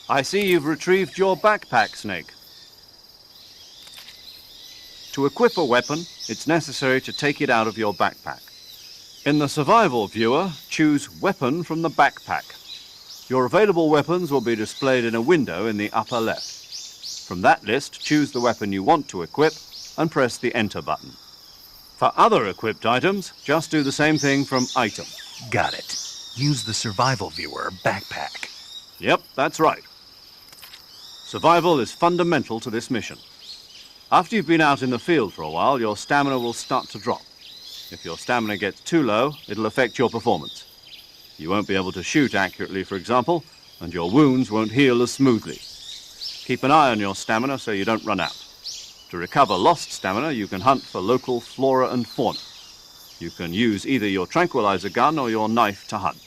I see you've retrieved your backpack, Snake. To equip a weapon, it's necessary to take it out of your backpack. In the survival viewer, choose Weapon from the backpack. Your available weapons will be displayed in a window in the upper left. From that list, choose the weapon you want to equip and press the Enter button. For other equipped items, just do the same thing from Item. Got it. Use the survival viewer backpack. Yep, that's right. Survival is fundamental to this mission. After you've been out in the field for a while, your stamina will start to drop. If your stamina gets too low, it'll affect your performance. You won't be able to shoot accurately, for example, and your wounds won't heal as smoothly. Keep an eye on your stamina so you don't run out. To recover lost stamina, you can hunt for local flora and fauna. You can use either your tranquilizer gun or your knife to hunt.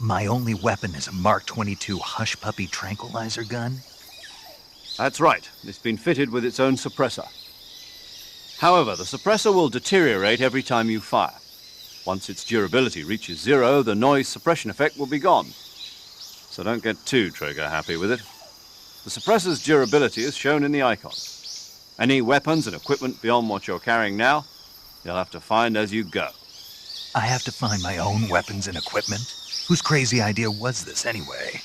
My only weapon is a Mark 22 Hush Puppy tranquilizer gun? That's right. It's been fitted with its own suppressor. However, the suppressor will deteriorate every time you fire. Once its durability reaches 0, the noise suppression effect will be gone. So don't get too trigger-happy with it. The suppressor's durability is shown in the icon. Any weapons and equipment beyond what you're carrying now, you'll have to find as you go. I have to find my own weapons and equipment? Whose crazy idea was this anyway?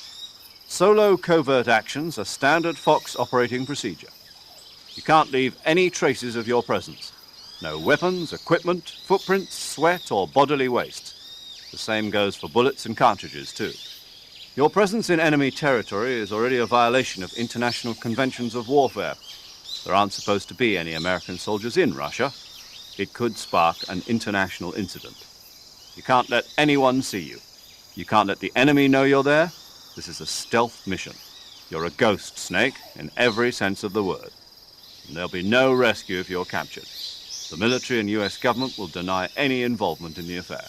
Solo covert actions are standard Fox operating procedure. You can't leave any traces of your presence. No weapons, equipment, footprints, sweat, or bodily waste. The same goes for bullets and cartridges, too. Your presence in enemy territory is already a violation of international conventions of warfare. There aren't supposed to be any American soldiers in Russia. It could spark an international incident. You can't let anyone see you. You can't let the enemy know you're there. This is a stealth mission. You're a ghost, Snake, in every sense of the word. And there'll be no rescue if you're captured. The military and US government will deny any involvement in the affair.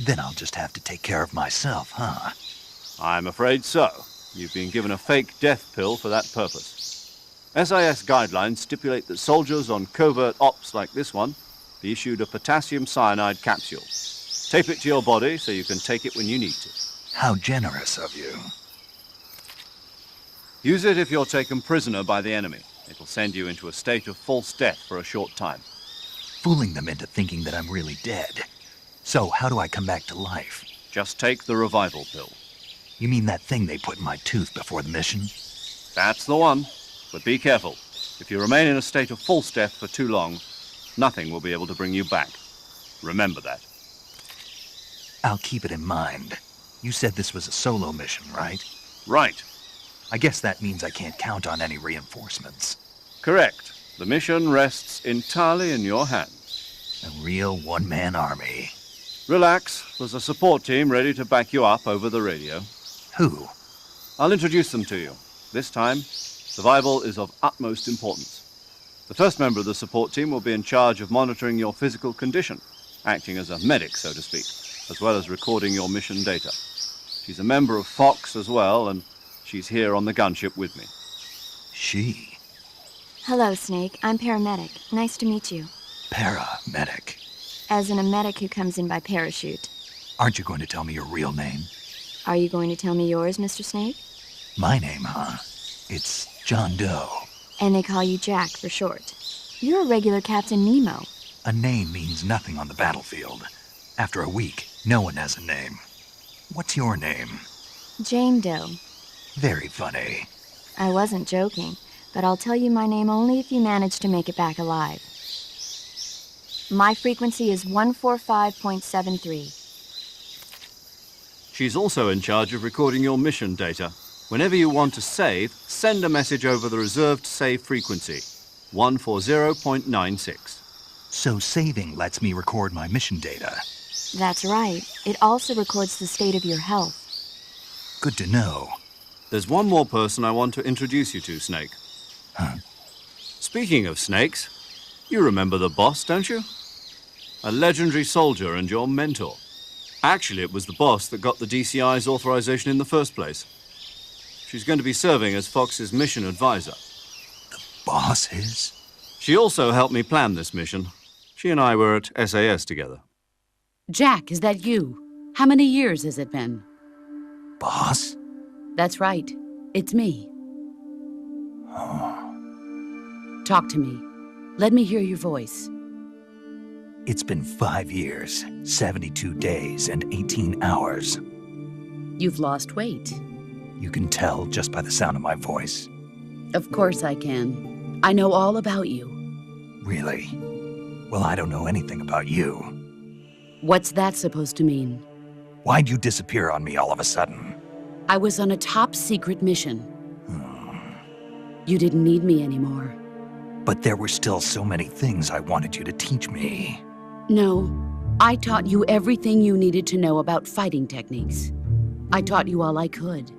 Then I'll just have to take care of myself, huh? I'm afraid so. You've been given a fake death pill for that purpose. SIS guidelines stipulate that soldiers on covert ops like this one be issued a potassium cyanide capsule. Tape it to your body so you can take it when you need to. How generous of you. Use it if you're taken prisoner by the enemy. It'll send you into a state of false death for a short time. Fooling them into thinking that I'm really dead. So how do I come back to life? Just take the revival pill. You mean that thing they put in my tooth before the mission? That's the one. But be careful. If you remain in a state of false death for too long, nothing will be able to bring you back. Remember that. I'll keep it in mind. You said this was a solo mission, right? Right. I guess that means I can't count on any reinforcements. Correct. The mission rests entirely in your hands. A real one-man army. Relax. There's a support team ready to back you up over the radio. Who? I'll introduce them to you. This time, survival is of utmost importance. The first member of the support team will be in charge of monitoring your physical condition, acting as a medic, so to speak, as well as recording your mission data. She's a member of Fox as well, and she's here on the gunship with me. She? Hello, Snake. I'm paramedic. Nice to meet you. Paramedic. As in a medic who comes in by parachute. Aren't you going to tell me your real name? Are you going to tell me yours, Mr. Snake? My name, huh? It's John Doe. And they call you Jack for short. You're a regular Captain Nemo. A name means nothing on the battlefield. After a week, no one has a name. What's your name? Jane Doe. Very funny. I wasn't joking, but I'll tell you my name only if you manage to make it back alive. My frequency is 145.73. She's also in charge of recording your mission data. Whenever you want to save, send a message over the reserved save frequency, 140.96. So saving lets me record my mission data. That's right. It also records the state of your health. Good to know. There's one more person I want to introduce you to, Snake. Huh? Speaking of snakes, you remember the boss, don't you? A legendary soldier and your mentor. Actually, it was the boss that got the DCI's authorization in the first place. She's going to be serving as Fox's mission advisor. The boss is? She also helped me plan this mission. She and I were at SAS together. Jack, is that you? How many years has it been? Boss? That's right. It's me. Talk to me. Let me hear your voice. It's been 5 years, 72 days, and 18 hours. You've lost weight. You can tell just by the sound of my voice. Of course I can. I know all about you. Really? Well, I don't know anything about you. What's that supposed to mean? Why'd you disappear on me all of a sudden? I was on a top-secret mission. You didn't need me anymore. But there were still so many things I wanted you to teach me. No, I taught you everything you needed to know about fighting techniques. I taught you all I could.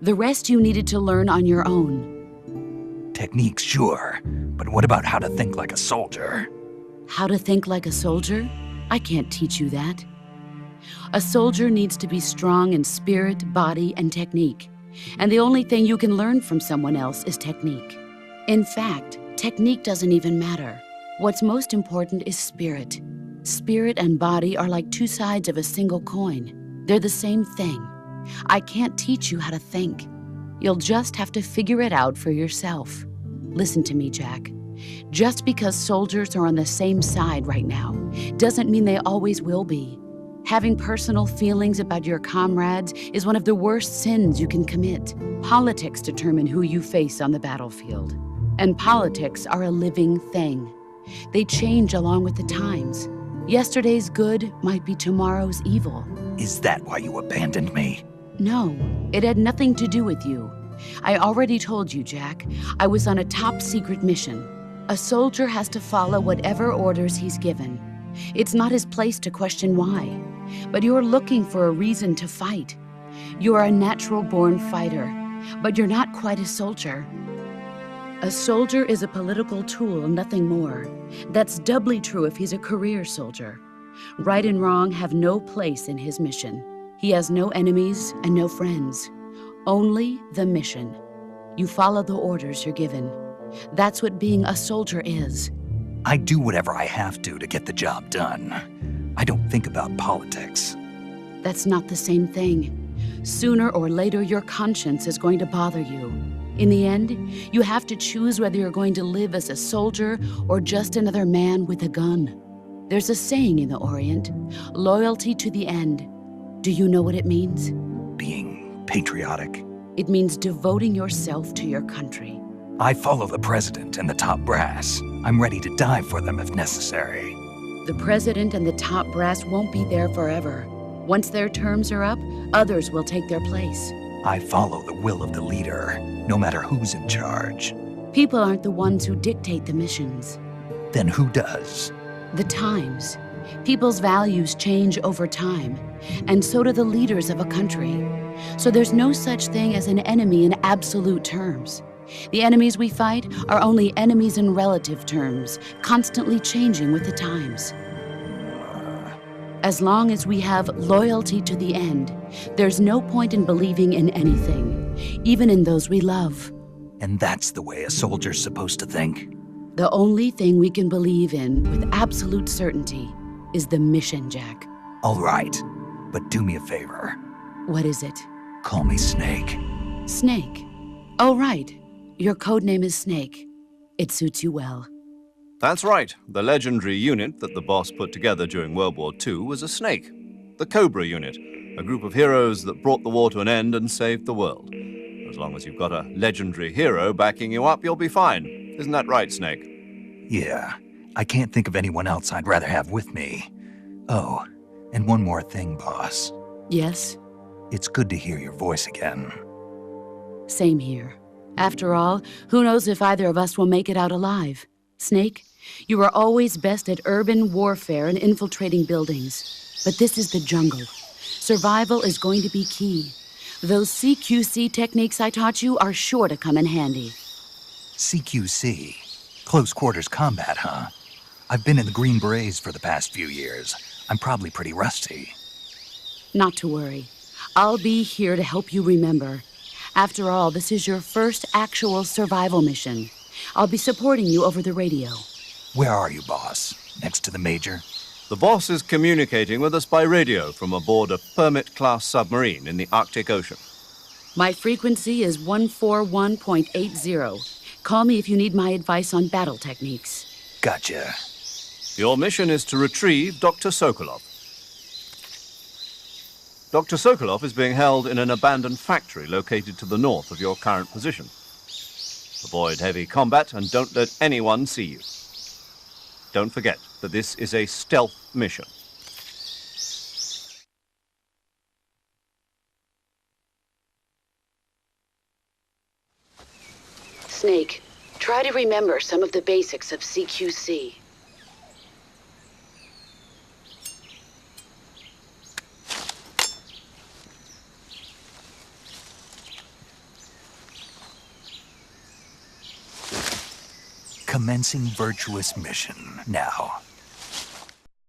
The rest you needed to learn on your own. Techniques, sure. But what about how to think like a soldier? How to think like a soldier? I can't teach you that. A soldier needs to be strong in spirit, body, and technique. And the only thing you can learn from someone else is technique. In fact, technique doesn't even matter. What's most important is spirit. Spirit and body are like two sides of a single coin. They're the same thing. I can't teach you how to think. You'll just have to figure it out for yourself. Listen to me, Jack. Just because soldiers are on the same side right now doesn't mean they always will be. Having personal feelings about your comrades is one of the worst sins you can commit. Politics determine who you face on the battlefield. And politics are a living thing. They change along with the times. Yesterday's good might be tomorrow's evil. Is that why you abandoned me? No, it had nothing to do with you. I already told you, Jack. I was on a top-secret mission. A soldier has to follow whatever orders he's given. It's not his place to question why. But you're looking for a reason to fight. You are a natural-born fighter, but you're not quite a soldier. A soldier is a political tool, nothing more. That's doubly true if he's a career soldier. Right and wrong have no place in his mission. He has no enemies and no friends. Only the mission. You follow the orders you're given. That's what being a soldier is. I do whatever I have to get the job done. I don't think about politics. That's not the same thing. Sooner or later, your conscience is going to bother you. In the end, you have to choose whether you're going to live as a soldier or just another man with a gun. There's a saying in the Orient, loyalty to the end. Do you know what it means? Being patriotic. It means devoting yourself to your country. I follow the president and the top brass. I'm ready to die for them if necessary. The president and the top brass won't be there forever. Once their terms are up, others will take their place. I follow the will of the leader, no matter who's in charge. People aren't the ones who dictate the missions. Then who does? The times. People's values change over time, and so do the leaders of a country. So there's no such thing as an enemy in absolute terms. The enemies we fight are only enemies in relative terms, constantly changing with the times. As long as we have loyalty to the end, there's no point in believing in anything, even in those we love. And that's the way a soldier's supposed to think? The only thing we can believe in with absolute certainty is the mission, Jack. All right, but do me a favor. What is it? Call me Snake. Snake. Oh, right. Your code name is Snake. It suits you well. That's right. The legendary unit that the boss put together during World War II was a snake. The Cobra unit, a group of heroes that brought the war to an end and saved the world. As long as you've got a legendary hero backing you up, you'll be fine. Isn't that right, Snake? Yeah, I can't think of anyone else I'd rather have with me. Oh, and one more thing, boss. Yes? It's good to hear your voice again. Same here. After all, who knows if either of us will make it out alive? Snake, you are always best at urban warfare and infiltrating buildings. But this is the jungle. Survival is going to be key. Those CQC techniques I taught you are sure to come in handy. CQC? Close quarters combat, huh? I've been in the Green Berets for the past few years. I'm probably pretty rusty. Not to worry. I'll be here to help you remember. After all, this is your first actual survival mission. I'll be supporting you over the radio. Where are you, boss? Next to the Major? The boss is communicating with us by radio from aboard a Permit-class submarine in the Arctic Ocean. My frequency is 141.80. Call me if you need my advice on battle techniques. Gotcha. Your mission is to retrieve Dr. Sokolov. Dr. Sokolov is being held in an abandoned factory located to the north of your current position. Avoid heavy combat and don't let anyone see you. Don't forget that this is a stealth mission. Snake, try to remember some of the basics of CQC. Commencing virtuous mission now.